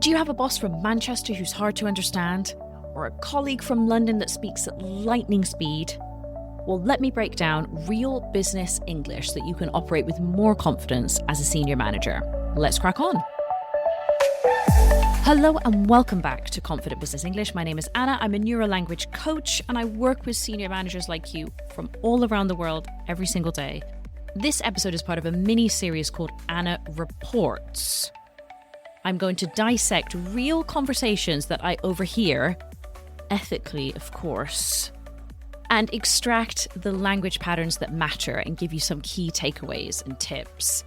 Do you have a boss from Manchester who's hard to understand? Or a colleague from London that speaks at lightning speed? Well, let me break down real business English so that you can operate with more confidence as a senior manager. Let's crack on. Hello and welcome back to Confident Business English. My name is Anna. I'm a neurolanguage coach and I work with senior managers like you from all around the world every single day. This episode is part of a mini-series called Anna Reports. I'm going to dissect real conversations that I overhear, ethically of course, and extract the language patterns that matter and give you some key takeaways and tips.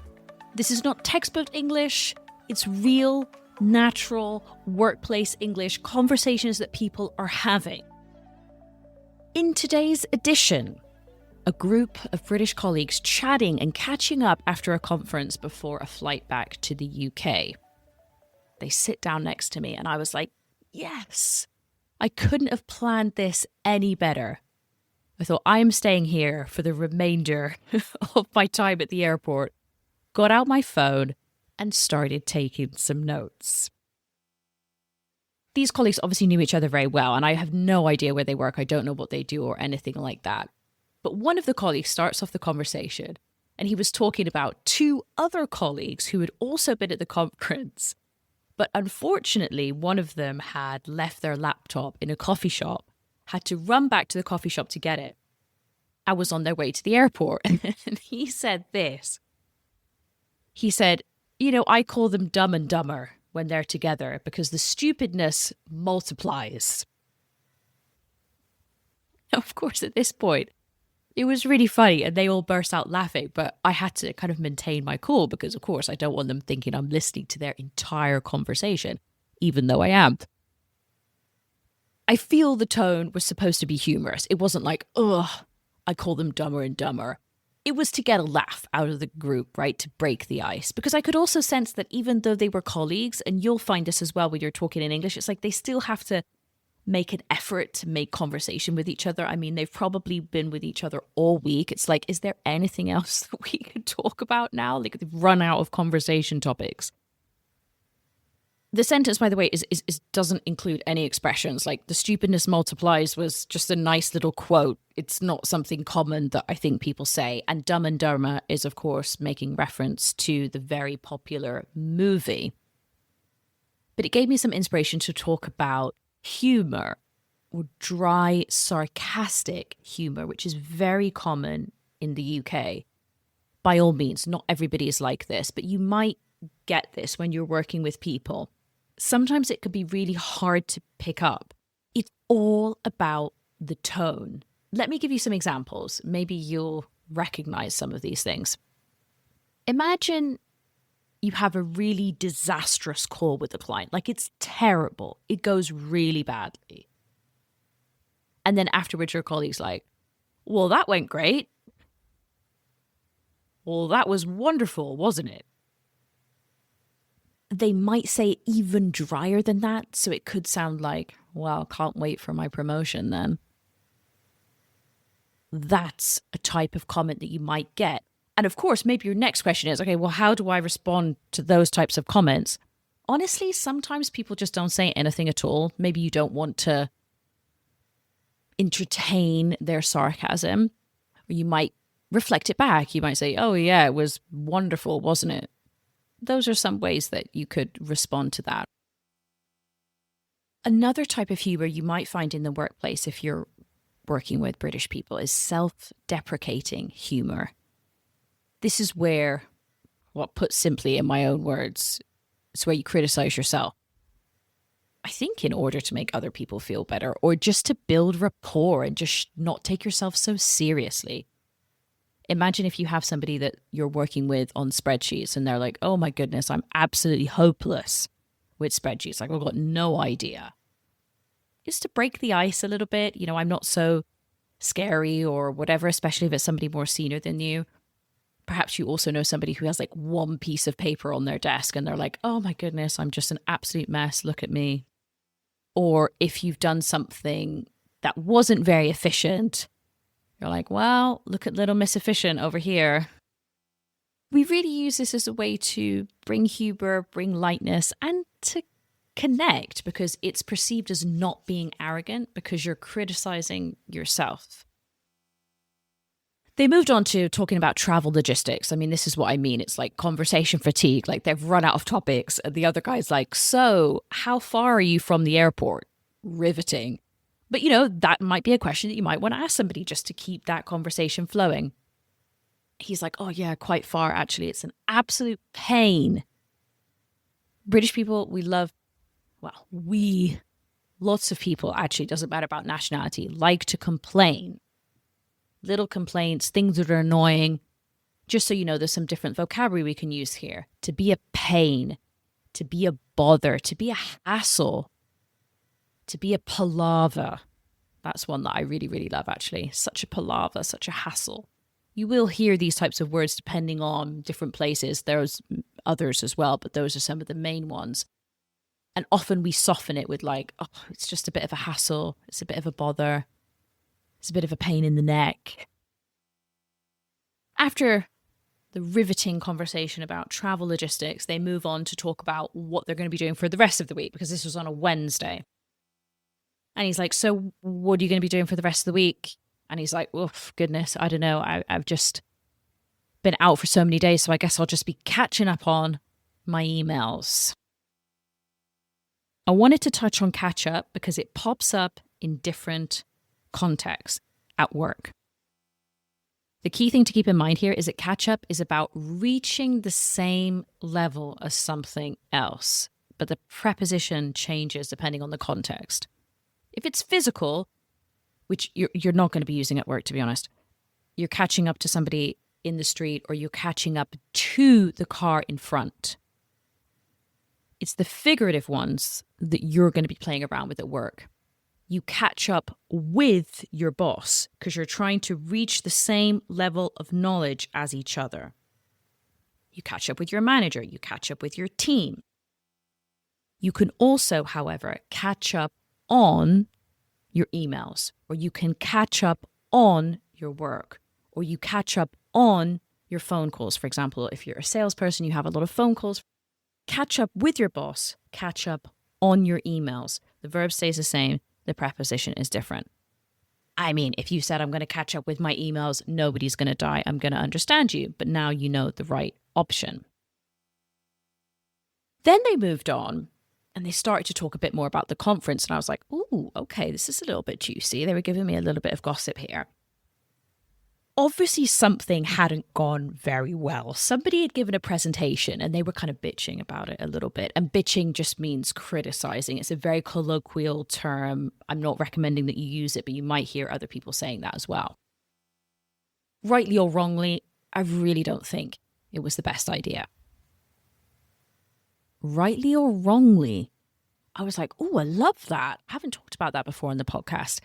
This is not textbook English, it's real, natural, workplace English, conversations that people are having. In today's edition, a group of British colleagues chatting and catching up after a conference before a flight back to the UK. They sit down next to me and I was like, yes, I couldn't have planned this any better. I thought, I am staying here for the remainder of my time at the airport, got out my phone and started taking some notes. These colleagues obviously knew each other very well and I have no idea where they work. I don't know what they do or anything like that. But one of the colleagues starts off the conversation and he was talking about two other colleagues who had also been at the conference. But unfortunately, one of them had left their laptop in a coffee shop, had to run back to the coffee shop to get it. I was on their way to the airport and he said this. He said, I call them dumb and dumber when they're together because the stupidness multiplies. Of course, at this point, it was really funny and they all burst out laughing, but I had to kind of maintain my cool because, of course, I don't want them thinking I'm listening to their entire conversation, even though I am. I feel the tone was supposed to be humorous. It wasn't like, I call them dumber and dumber. It was to get a laugh out of the group, right, to break the ice. Because I could also sense that even though they were colleagues, and you'll find this as well when you're talking in English, it's like they still have to make an effort to make conversation with each other. I mean, they've probably been with each other all week. It's like, is there anything else that we could talk about now? Like, they've run out of conversation topics. The sentence, by the way, is doesn't include any expressions. Like, the stupidness multiplies was just a nice little quote. It's not something common that I think people say. And Dumb and Dumber is, of course, making reference to the very popular movie. But it gave me some inspiration to talk about humour, or dry, sarcastic humour, which is very common in the UK. By all means, not everybody is like this, but you might get this when you're working with people. Sometimes it could be really hard to pick up. It's all about the tone. Let me give you some examples. Maybe you'll recognize some of these things. Imagine you have a really disastrous call with a client. Like, it's terrible. It goes really badly. And then afterwards, your colleague's like, well, that went great. Well, that was wonderful, wasn't it? They might say even drier than that. So it could sound like, well, can't wait for my promotion then. That's a type of comment that you might get. And of course, maybe your next question is, okay, well, how do I respond to those types of comments? Honestly, sometimes people just don't say anything at all. Maybe you don't want to entertain their sarcasm, or you might reflect it back. You might say, oh yeah, it was wonderful, wasn't it? Those are some ways that you could respond to that. Another type of humor you might find in the workplace if you're working with British people is self-deprecating humor. This is where, put simply in my own words, it's where you criticize yourself. I think in order to make other people feel better or just to build rapport and just not take yourself so seriously. Imagine if you have somebody that you're working with on spreadsheets and they're like, oh my goodness, I'm absolutely hopeless with spreadsheets. Like, I've got no idea. Just to break the ice a little bit, I'm not so scary or whatever, especially if it's somebody more senior than you. Perhaps you also know somebody who has like one piece of paper on their desk and they're like, oh my goodness, I'm just an absolute mess. Look at me. Or if you've done something that wasn't very efficient, you're like, well, look at little Miss Efficient over here. We really use this as a way to bring humor, bring lightness, and to connect because it's perceived as not being arrogant because you're criticizing yourself. They moved on to talking about travel logistics. I mean, this is what I mean. It's like conversation fatigue. Like they've run out of topics. And the other guy's like, so how far are you from the airport? Riveting. But, that might be a question that you might want to ask somebody just to keep that conversation flowing. He's like, oh, yeah, quite far, actually. It's an absolute pain. British people, lots of people, actually, doesn't matter about nationality, like to complain. Little complaints, things that are annoying. Just so you know, there's some different vocabulary we can use here. To be a pain, to be a bother, to be a hassle, to be a palaver. That's one that I really, really love, actually. Such a palaver, such a hassle. You will hear these types of words depending on different places. There's others as well, but those are some of the main ones. And often we soften it with like, oh, it's just a bit of a hassle. It's a bit of a bother. It's a bit of a pain in the neck. After the riveting conversation about travel logistics, they move on to talk about what they're going to be doing for the rest of the week, because this was on a Wednesday. And he's like, so what are you going to be doing for the rest of the week? And he's like, oh, goodness, I don't know. I've just been out for so many days, so I guess I'll just be catching up on my emails. I wanted to touch on catch up because it pops up in different contexts at work. The key thing to keep in mind here is that catch up is about reaching the same level as something else, but the preposition changes depending on the context. If it's physical, which you're not going to be using at work, to be honest, you're catching up to somebody in the street or you're catching up to the car in front. It's the figurative ones that you're going to be playing around with at work. You catch up with your boss because you're trying to reach the same level of knowledge as each other. You catch up with your manager. You catch up with your team. You can also, however, catch up on your emails, or you can catch up on your work, or you catch up on your phone calls. For example, if you're a salesperson, you have a lot of phone calls. Catch up with your boss, catch up on your emails. The verb stays the same. The preposition is different. I mean, if you said, I'm going to catch up with my emails, nobody's going to die. I'm going to understand you. But now you know the right option. Then they moved on and they started to talk a bit more about the conference. And I was like, ooh, okay, this is a little bit juicy. They were giving me a little bit of gossip here. Obviously, something hadn't gone very well. Somebody had given a presentation and they were kind of bitching about it a little bit. And bitching just means criticizing. It's a very colloquial term. I'm not recommending that you use it, but you might hear other people saying that as well. Rightly or wrongly, I really don't think it was the best idea. Rightly or wrongly, I was like, oh, I love that. I haven't talked about that before on the podcast.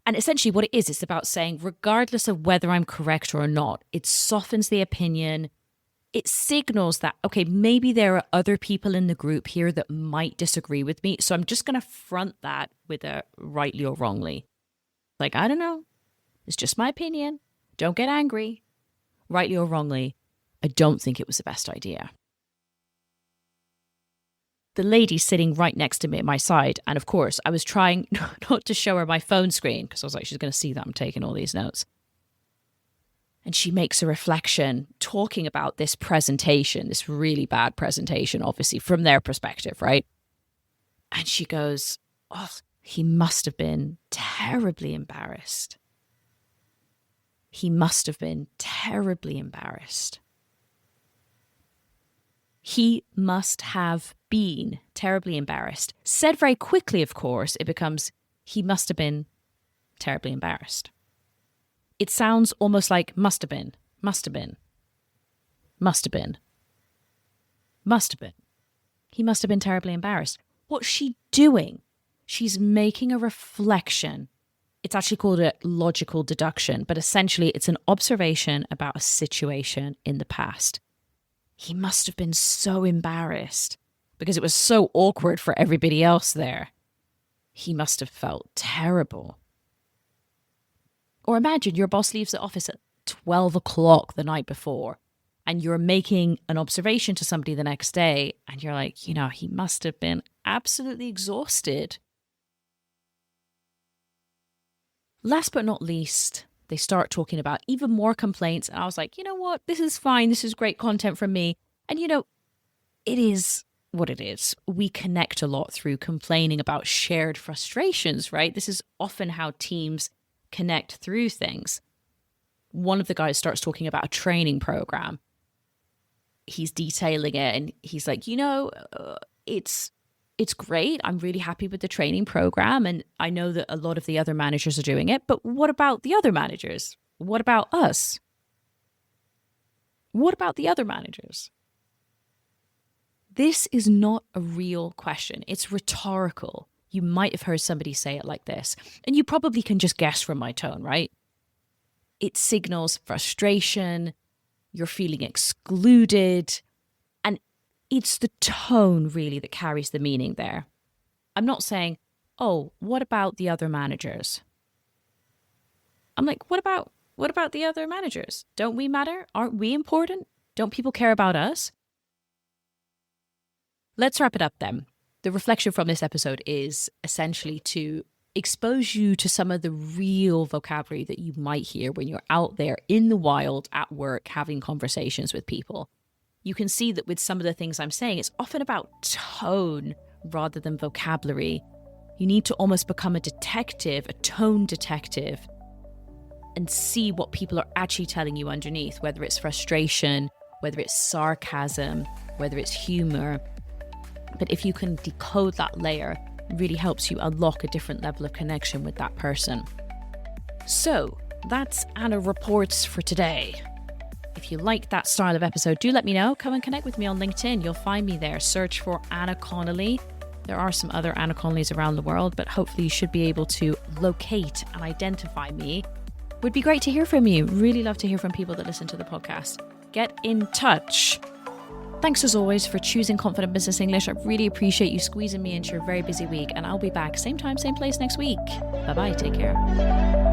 And essentially what it is, it's about saying, regardless of whether I'm correct or not, it softens the opinion. It signals that, okay, maybe there are other people in the group here that might disagree with me. So I'm just going to front that with a rightly or wrongly. Like, I don't know. It's just my opinion. Don't get angry. Rightly or wrongly, I don't think it was the best idea. The lady sitting right next to me at my side. And of course, I was trying not to show her my phone screen because I was like, she's going to see that I'm taking all these notes. And she makes a reflection talking about this presentation, this really bad presentation, obviously, from their perspective, right? And she goes, oh, he must have been terribly embarrassed. He must have been terribly embarrassed. He must have been terribly embarrassed. Said very quickly, of course, it becomes, he must have been terribly embarrassed. It sounds almost like must have been, must have been, must have been, must have been. He must have been terribly embarrassed. What's she doing? She's making a reflection. It's actually called a logical deduction, but essentially it's an observation about a situation in the past. He must have been so embarrassed because it was so awkward for everybody else there. He must have felt terrible. Or imagine your boss leaves the office at 12 o'clock the night before and you're making an observation to somebody the next day and you're like, he must have been absolutely exhausted. Last but not least, they start talking about even more complaints. And I was like, you know what? This is fine. This is great content from me. And it is what it is. We connect a lot through complaining about shared frustrations, right? This is often how teams connect through things. One of the guys starts talking about a training program. He's detailing it and he's like, it's great. I'm really happy with the training program. And I know that a lot of the other managers are doing it. But what about the other managers? What about us? What about the other managers? This is not a real question. It's rhetorical. You might have heard somebody say it like this. And you probably can just guess from my tone, right? It signals frustration. You're feeling excluded. And it's the tone really that carries the meaning there. I'm not saying, oh, what about the other managers? I'm like, what about the other managers? Don't we matter? Aren't we important? Don't people care about us? Let's wrap it up then. The reflection from this episode is essentially to expose you to some of the real vocabulary that you might hear when you're out there in the wild at work having conversations with people. You can see that with some of the things I'm saying, it's often about tone rather than vocabulary. You need to almost become a detective, a tone detective, and see what people are actually telling you underneath, whether it's frustration, whether it's sarcasm, whether it's humor. But if you can decode that layer, it really helps you unlock a different level of connection with that person. So that's Anna Reports for today. If you like that style of episode, do let me know. Come and connect with me on LinkedIn. You'll find me there. Search for Anna Connolly. There are some other Anna Connollys around the world, but hopefully you should be able to locate and identify me. Would be great to hear from you. Really love to hear from people that listen to the podcast. Get in touch. Thanks as always for choosing Confident Business English. I really appreciate you squeezing me into your very busy week, and I'll be back same time, same place next week. Bye-bye. Take care.